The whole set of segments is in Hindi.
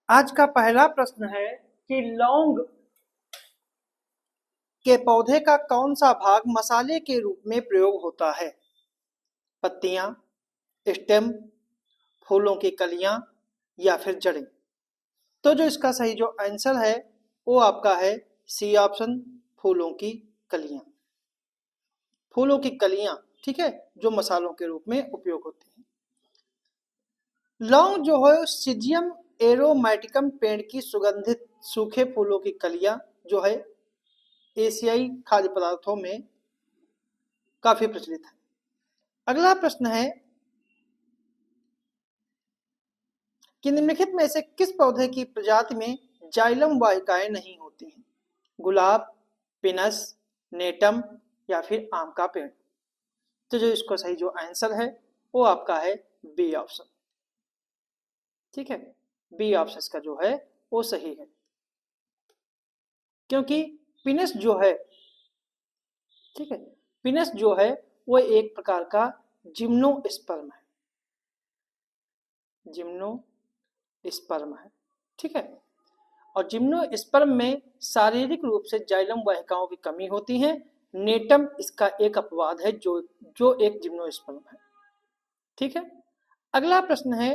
आज का पहला प्रश्न है कि लौंग के पौधे का कौन सा भाग मसाले के रूप में प्रयोग होता है? पत्तियां, स्टेम, फूलों की कलियां या फिर जड़ें? तो जो इसका सही जो आंसर है वो आपका है सी ऑप्शन, फूलों की कलियां। फूलों की कलियां, ठीक है, जो मसालों के रूप में उपयोग होती हैं। लौंग जो है सिजियम एरोमेटिकम पेड़ की सुगंधित सूखे फूलों की कलियां जो है एशियाई खाद्य पदार्थों में काफी प्रचलित है। अगला प्रश्न है कि निम्नलिखित में से किस पौधे की प्रजाति में जाइलम वाहिकाएं नहीं होती हैं? गुलाब, पिनस, नेटम या फिर आम का पेड़? तो जो इसको सही जो आंसर है वो आपका है बी ऑप्शन। ठीक है, बी ऑप्शन का जो है वो सही है, क्योंकि पिनस जो है, ठीक है, पिनस जो है वो एक प्रकार का जिम्नोस्पर्म है, जिम्नोस्पर्म है, ठीक है। और जिम्नोस्पर्म में शारीरिक रूप से जाइलम वाहिकाओं की कमी होती है। नेटम इसका एक अपवाद है जो जो एक जिम्नोस्पर्म है, ठीक है। अगला प्रश्न है,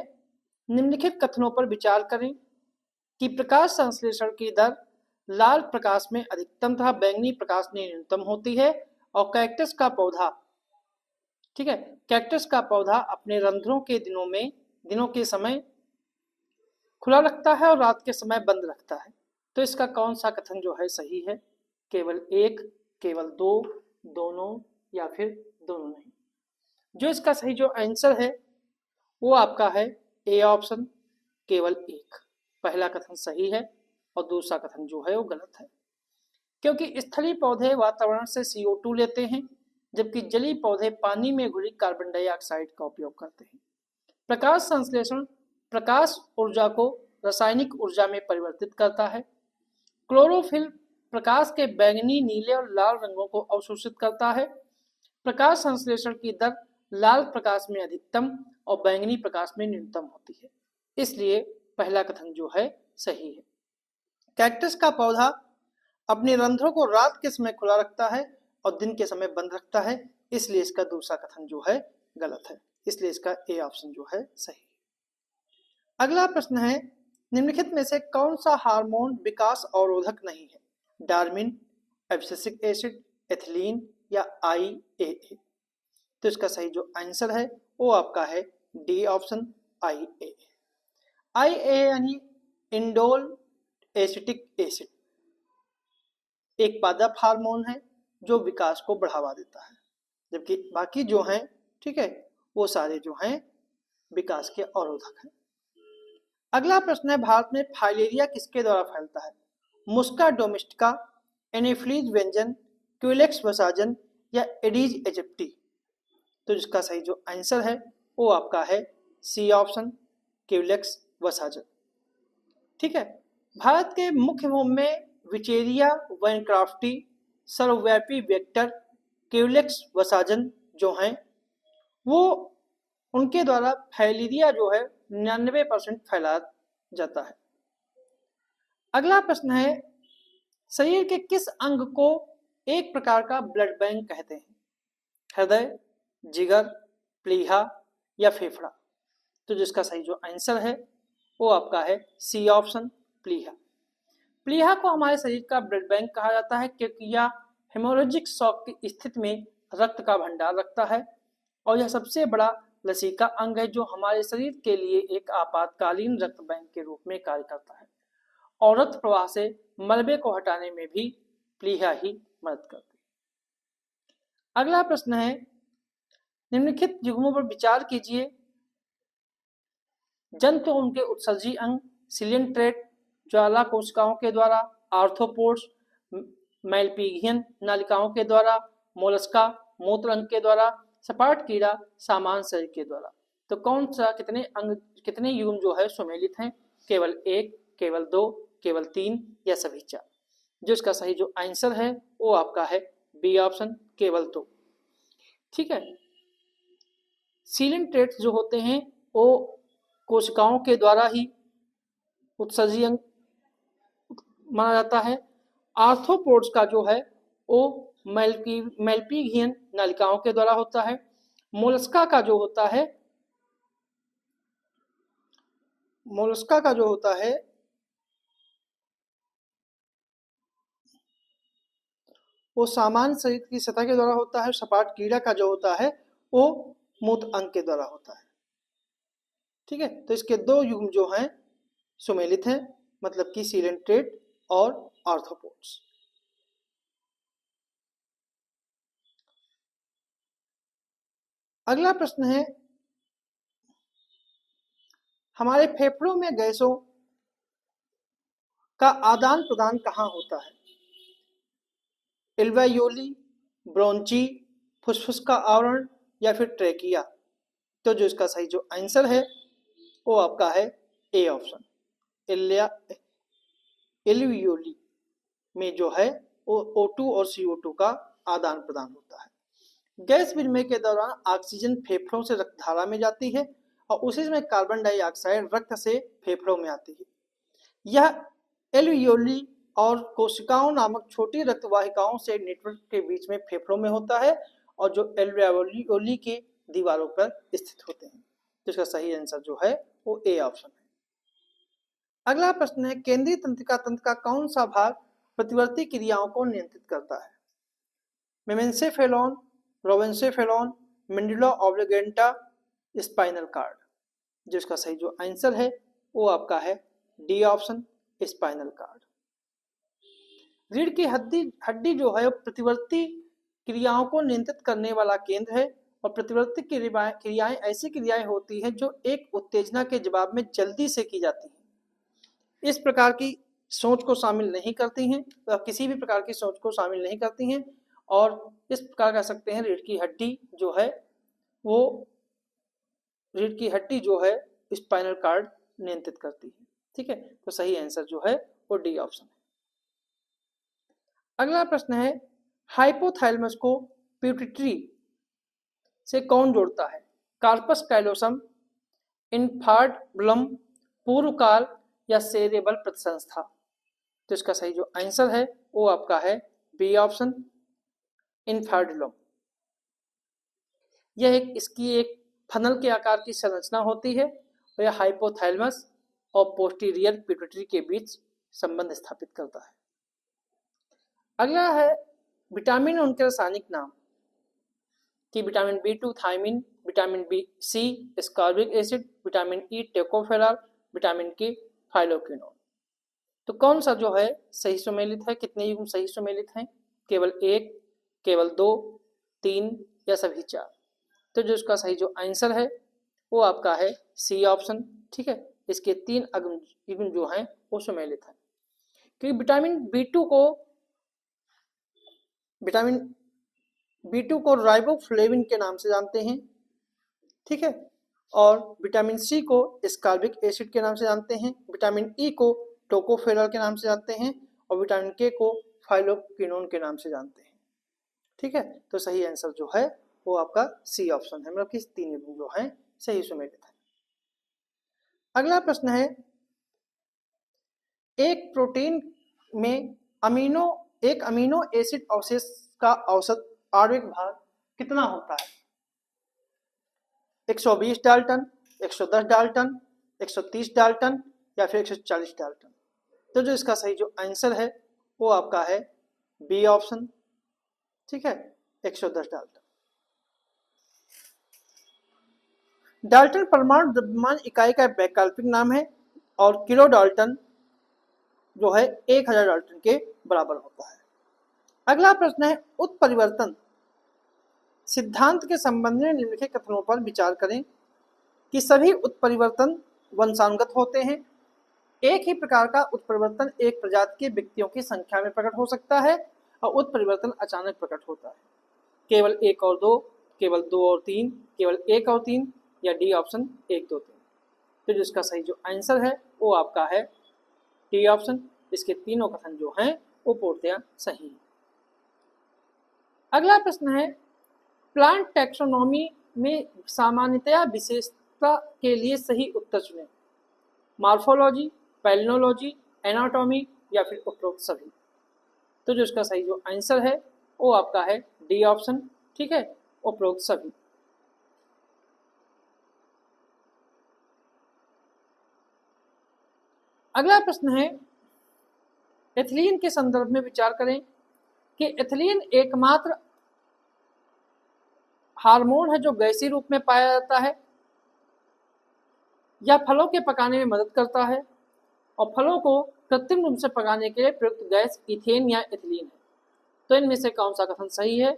निम्नलिखित कथनों पर विचार करें कि प्रकाश संश्लेषण की दर लाल प्रकाश में अधिकतम तथा बैंगनी प्रकाश में न्यूनतम होती है और कैक्टस का पौधा, ठीक है, कैक्टस का पौधा अपने रंध्रों के दिनों के समय खुला रखता है और रात के समय बंद रखता है। तो इसका कौन सा कथन जो है सही है? केवल एक, केवल दो, दोनों या फिर दोनों नहीं? जो इसका सही जो आंसर है वो आपका है ए ऑप्शन, केवल एक। पहला कथन सही है और दूसरा कथन जो है वो गलत है, क्योंकि स्थलीय पौधे वातावरण से CO2 लेते हैं जबकि जलीय पौधे पानी में घुली कार्बन डाइऑक्साइड का उपयोग करते हैं। प्रकाश संश्लेषण प्रकाश ऊर्जा को रासायनिक ऊर्जा में परिवर्तित करता है। क्लोरोफिल प्रकाश के बैंगनी, नीले और लाल रंगों को अवशोषित करता है। प्रकाश संश्लेषण की दर लाल प्रकाश में अधिकतम और बैंगनी प्रकाश में न्यूनतम होती है, इसलिए पहला कथन जो है सही है। कैक्टस का पौधा अपने रंध्रों को रात के समय खुला रखता है और दिन के समय बंद रखता है, इसलिए इसका दूसरा कथन जो है गलत है, इसलिए इसका ए ऑप्शन जो है सही। अगला प्रश्न है, निम्नलिखित में से कौन सा हार्मोन विकास अवरोधक नहीं है? डार्मिन, एब्सिसिक एसिड, एथिलीन या IAA? तो इसका सही जो आंसर है वो आपका है डी ऑप्शन, IAA। IAA यानी इंडोल एसिटिक एसिड एक पादप हार्मोन है जो विकास को बढ़ावा देता है, जबकि बाकी जो हैं, ठीक है, वो सारे जो हैं विकास के अवरोधक हैं। अगला प्रश्न है, भारत में फाइलेरिया किसके द्वारा फैलता है? मुस्का डोमेस्टिका, एनोफिलीज व्यंजन, क्यूलेक्स वसाजन या एडीज एजिप्टी? तो जिसका सही जो आंसर है वो आपका है सी ऑप्शन, क्यूलेक्स वसाजन। ठीक है, भारत के मुख्य भूमि में विचेरिया वैनक्राफ्टी सर्वव्यापी वेक्टर क्यूलेक्स वसाजन जो हैं वो उनके द्वारा फाइलेरिया जो है 99% फैलाया जाता है। अगला प्रश्न है, शरीर के किस अंग को एक प्रकार का ब्लड बैंक कहते हैं? हृदय, जिगर, प्लीहा या फेफड़ा? तो जिसका सही जो आंसर है वो आपका है सी ऑप्शन, प्लीहा। प्लीहा को हमारे शरीर का ब्लड बैंक कहा जाता है क्योंकि यह हेमोरेजिक शॉक की स्थिति में रक्त का भंडार रखता है और यह सबसे बड़ा लसीका अंग है जो हमारे शरीर के लिए एक आपातकालीन रक्त बैंक के रूप में कार्य करता है और रक्त प्रवाह से मलबे को हटाने में भी प्लीहा ही मदद करती है। अगला प्रश्न है, निम्नलिखित युग्मों पर विचार कीजिए। जंतु उनके उत्सर्जी अंग सिलियन ट्रेट ज्वाला कोशिकाओं के द्वारा, आर्थ्रोपोड्स मैलपीगियन नालिकाओं के द्वारा, मोलस्का मूत्र अंग के द्वारा, सपाट कीड़ा सामान्य शरीर के द्वारा। तो कौन सा कितने अंग कितने युग्म जो है सुमेलित हैं? केवल एक, केवल दो, केवल तीन या सभी चार? जो इसका सही जो आंसर है वो आपका है बी ऑप्शन, केवल दो। ठीक है, सीलियन ट्रेट्स जो होते हैं वो कोशिकाओं के द्वारा ही उत्सर्जी अंग माना जाता है। आर्थ्रोपोड्स का जो है वो मेल्पिगियन नलिकाओं के द्वारा होता है। मोलस्का का जो होता है वो सामान्य शरीर की सतह के द्वारा होता है। सपाट कीड़ा का जो होता है वो मूत्र अंग के द्वारा होता है। ठीक है, तो इसके दो युग्म जो हैं सुमेलित हैं, मतलब कि सीलेंट्रेट और आर्थ्रोपोड्स। अगला प्रश्न है, हमारे फेफड़ों में गैसों का आदान प्रदान कहाँ होता है? एल्वेयोली, ब्रोंची, फुसफुस का आवरण या फिर ट्रेकिया? तो जो इसका सही जो आंसर है वो आपका है ए ऑप्शन, एल्वेयोली में जो है वो O2 और CO2 का आदान प्रदान होता है। गैस विनिमय के दौरान ऑक्सीजन फेफड़ों से रक्तधारा में जाती है और उसी में कार्बन डाइऑक्साइड रक्त से फेफड़ों में आती है। यह एल्वियोली और कोशिकाओं नामक छोटी रक्तवाहिकाओं से नेटवर्क के बीच में फेफड़ों में होता है और जो एल्वियोली के दीवारों पर स्थित होते हैं। तो इसका सही आंसर जो है वो ए ऑप्शन है। अगला प्रश्न है, केंद्रीय तंत्रिका तंत्र का कौन सा भाग प्रतिवर्ती क्रियाओं को नियंत्रित करता है? मेसेंसेफेलॉन, रोवेंसेफेलॉन, मेडुला ऑब्लिगेंटा, स्पाइनल कार्ड? जिसका सही जो आंसर है वो आपका है डी ऑप्शन, स्पाइनल कार्ड। रीढ़ की हड्डी जो है प्रतिवर्ती क्रियाओं को नियंत्रित करने वाला केंद्र है और प्रतिवर्ती क्रियाएं ऐसी क्रियाएं होती हैं जो एक उत्तेजना के जवाब में जल्दी से की जाती हैं। इस प्रकार की सोच को शामिल नहीं करती हैं, तो किसी भी प्रकार की सोच को शामिल नहीं करती हैं और इस प्रकार कह सकते हैं रीढ़ की हड्डी जो है वो रीढ़ की हड्डी जो है स्पाइनल कार्ड नियंत्रित करती है। ठीक है, तो सही आंसर जो है वो डी ऑप्शन है। अगला प्रश्न है, हाइपोथैलेमस को पिट्यूटरी से कौन जोड़ता है? कार्पस कैलोसम, इन्फार्क्टबुलम, पूर्वकाल या सेरेबल प्रतिसंस्था? तो इसका सही जो आंसर है वो आपका है बी ऑप्शन, इन्फार्क्टबुलम। यह इसकी एक फनल के आकार की संरचना होती है और यह हाइपोथैलेमस और पोस्टीरियर पिट्यूटरी के बीच संबंध स्थापित करता है। अगला है विटामिन और उनके रासायनिक नाम कि vitamin B2 thiamine, vitamin C ascorbic acid, vitamin E tocopherol, vitamin K phylloquinone. तो कौन सा जो है सही सुमेलित है? कितने युग्म सही सुमेलित हैं? केवल एक, केवल दो, तीन या सभी चार? तो जो इसका सही जो आंसर है वो आपका है सी ऑप्शन। ठीक है, इसके तीन युग्म जो हैं वो सुमेलित हैं क्योंकि विटामिन B2 को राइबोफ्लेविन के नाम से जानते हैं। ठीक है, और विटामिन C को एस्कॉर्बिक एसिड के नाम से जानते हैं, विटामिन E को टोकोफेरॉल के नाम से जानते हैं और विटामिन K को फाइलोक्विनोन के नाम से जानते हैं। ठीक है, तो सही आंसर जो है वो आपका सी ऑप्शन है, मतलब कि तीन जो हैं सही सुमेलित है। अगला प्रश्न है, एक प्रोटीन में एक अमीनो एसिड अवशेष का औसत आणविक भार कितना होता है? 120 डाल्टन, 110 डाल्टन, 130 डाल्टन या फिर 140 डाल्टन? तो जो इसका सही जो आंसर है वो आपका है बी ऑप्शन। ठीक है, 110 डाल्टन। डाल्टन परमाणु द्रव्यमान इकाई का वैकल्पिक नाम है और किलो डाल्टन जो है 1000 डाल्टन के बराबर होता है। अगला प्रश्न है, उत्परिवर्तन सिद्धांत के संबंध में निम्नलिखित कथनों पर विचार करें कि सभी उत्परिवर्तन वंशानुगत होते हैं। एक ही प्रकार का उत्परिवर्तन एक प्रजाति के व्यक्तियों की संख्या में प्रकट हो सकता है और उत्परिवर्तन अचानक प्रकट होता है। केवल एक और दो, केवल दो और तीन, केवल एक और तीन या डी ऑप्शन 1, 2, 3? तो जिसका सही जो आंसर है वो आपका है डी ऑप्शन। इसके तीनों कथन जो हैं वो पूर्णतया सही है। अगला प्रश्न है, प्लांट टैक्सोनॉमी में सामान्यतया विशेषता के लिए सही उत्तर चुनें। मॉर्फोलॉजी, पैलिनोलॉजी, एनाटॉमी या फिर उपरोक्त सभी। तो जो इसका सही जो आंसर है वो आपका है डी ऑप्शन, ठीक है, उपरोक्त सभी। अगला प्रश्न है, एथिलीन के संदर्भ में विचार करें कि एथिलीन एकमात्र हार्मोन है जो गैसीय रूप में पाया जाता है या फलों के पकाने में मदद करता है, और फलों को कृत्रिम रूप से पकाने के लिए प्रयुक्त गैस इथेन या एथिलीन है। तो इनमें से कौन सा कथन सही है?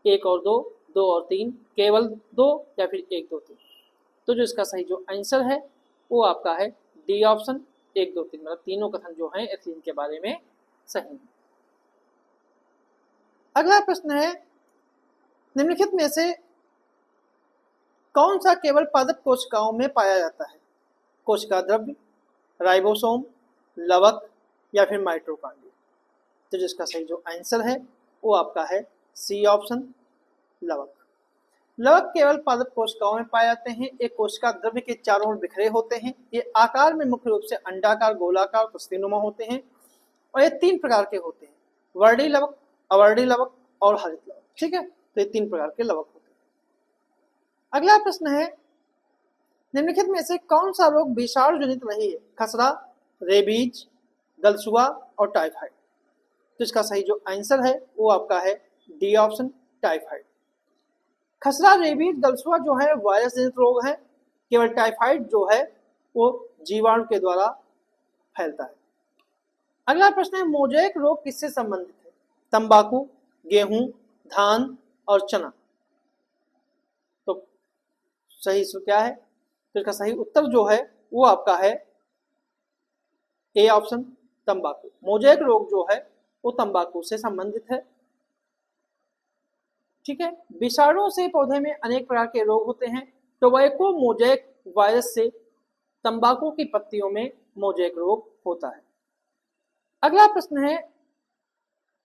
एक और दो, दो और तीन, केवल दो या फिर एक दो तीन। तो जो इसका सही जो आंसर है वो आपका है डी ऑप्शन, एक दो तीन, मतलब तीनों कथन जो हैं एथिलीन के बारे में सही है। अगला प्रश्न है, निम्नलिखित में से कौन सा केवल पादप कोशिकाओं में पाया जाता है? कोशिका द्रव्य, राइबोसोम, लवक या फिर माइटोकॉन्ड्रिया। तो जिसका सही जो आंसर है वो आपका है सी ऑप्शन, लवक। लवक केवल पादप कोशिकाओं में पाए जाते हैं। एक कोशिका द्रव्य के चारों ओर बिखरे होते हैं। ये आकार में मुख्य रूप से अंडाकार, गोलाकार, प्रस्थिनुमा होते हैं और ये तीन प्रकार के होते हैं, वर्णी लवक, अवर्णी लवक और हरित लवक, ठीक है। तो ये तीन प्रकार के लवक होते हैं। अगला प्रश्न है, निम्नलिखित में से कौन सा रोग विषाणु जनित नहीं है? खसरा, रेबीज, गलसुआ और टाइफाइड। तो इसका सही जो आंसर है वो आपका है डी ऑप्शन, टाइफाइड। खसरा, रेबीज, गलसुआ जो है वायरस जनित रोग है। केवल टाइफाइड जो है वो जीवाणु के द्वारा फैलता है। अगला प्रश्न है, मोजेक रोग किससे संबंधित है? तंबाकू, गेहूं, धान और चना। तो सही क्या है? तो इसका सही उत्तर जो है वो आपका है ए ऑप्शन, तंबाकू। मोजेक रोग जो है वो तंबाकू से संबंधित है, ठीक है। विषाणु से पौधे में अनेक प्रकार के रोग होते हैं। टोबैको मोजेक वायरस से तंबाकू की पत्तियों में मोजेक रोग होता है। अगला प्रश्न है,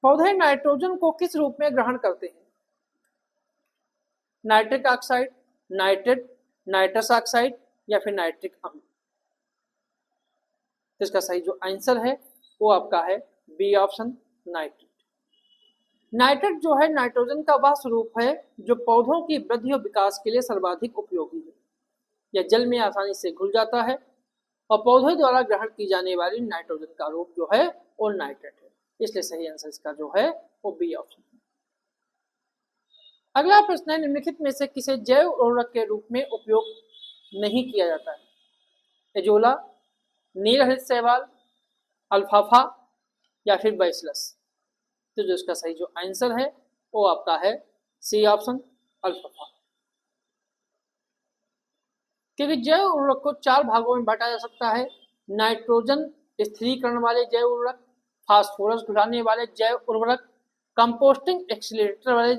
पौधे नाइट्रोजन को किस रूप में ग्रहण करते हैं? Nitric oxide, nitrate, nitrous oxide या फिर नाइट्रिक अम्ल। तो इसका सही जो आंसर है वो आपका है बी ऑप्शन, नाइट्रेट। नाइट्रेट जो है नाइट्रोजन का वह स्वरूप है जो पौधों की वृद्धि और विकास के लिए सर्वाधिक उपयोगी है। यह जल में आसानी से घुल जाता है और पौधे द्वारा ग्रहण की जाने वाली नाइट्रोजन का रूप जो है वो नाइट्रेट है। इसलिए सही आंसर इसका जो है वो बी ऑप्शन है। अगला प्रश्न है, निम्नलिखित में से किसे जैव उर्वरक के रूप में उपयोग नहीं किया जाता है? एजोला, नील हरित शैवाल, अल्फाफा या फिर बैसिलस। तो जो इसका सही जो आंसर है वो आपका है सी ऑप्शन, अल्फाफा। क्योंकि जैव उर्वरक को चार भागों में बांटा जा सकता है, नाइट्रोजन स्थिरीकरण वाले जैव उर्वरक, फास्फोरस घुलाने वाले जैव उर्वरक, कंपोस्टिंग एक्सीलरेटर वाले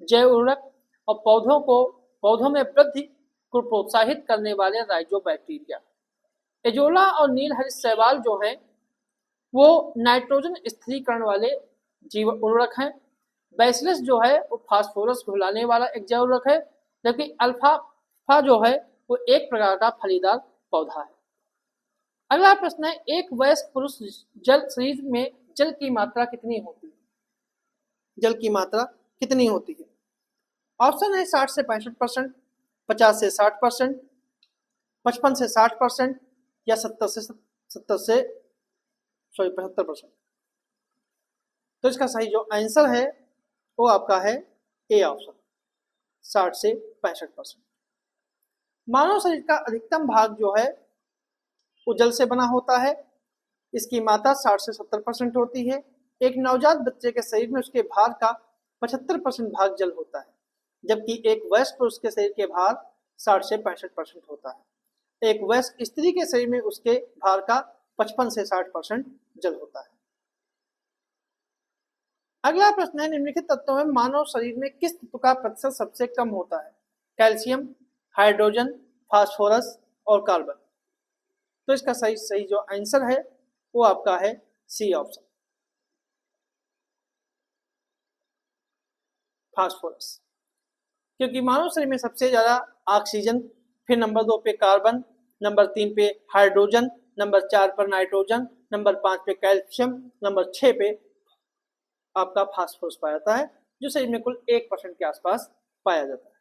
जैव उर्वरक और पौधों में वृद्धि को प्रोत्साहित करने वाले राइजोबैक्टीरिया। एजोला और नील हरित शैवाल जो है वो नाइट्रोजन स्थिरीकरण वाले जीव उर्वरक हैं। बैसिलस जो है वो फास्फोरस घुलाने वाला एक जैव उर्वरक है, जबकि अल्फाफा जो है वो एक प्रकार का फलीदार पौधा है। अगला प्रश्न है, एक वयस्क पुरुष शरीर में जल की मात्रा कितनी होती है? जल की मात्रा कितनी होती है? ऑप्शन है 60 से 65%, 50 से 60%, 55 से 60% या 75%। तो इसका सही जो आंसर है वो आपका है ए ऑप्शन, 60 से 65%। मानव शरीर का अधिकतम भाग जो है वो जल से बना होता है। इसकी मात्रा 60 से 70% होती है। एक नवजात बच्चे के शरीर में उसके भार का 75% भाग जल होता है, जबकि एक वयस्क पुरुष के शरीर के भार 60 से 65% होता है। एक वयस्क स्त्री के शरीर में उसके भार का 55 से 60% जल होता है। अगला प्रश्न है, निम्नलिखित तत्वों में मानव शरीर में किस तत्व का प्रतिशत सबसे कम होता है? कैल्शियम, हाइड्रोजन, फास्फोरस और कार्बन। तो इसका सही जो आंसर है वो आपका है सी ऑप्शन, फास्फोरस। क्योंकि मानव शरीर में सबसे ज्यादा ऑक्सीजन, फिर नंबर 2 पे कार्बन, नंबर 3 पे हाइड्रोजन, नंबर 4 पर नाइट्रोजन, नंबर 5 पे कैल्शियम, नंबर 6 पे आपका फास्फोरस पाया जाता है, जो शरीर में कुल 1% के आसपास पाया जाता है।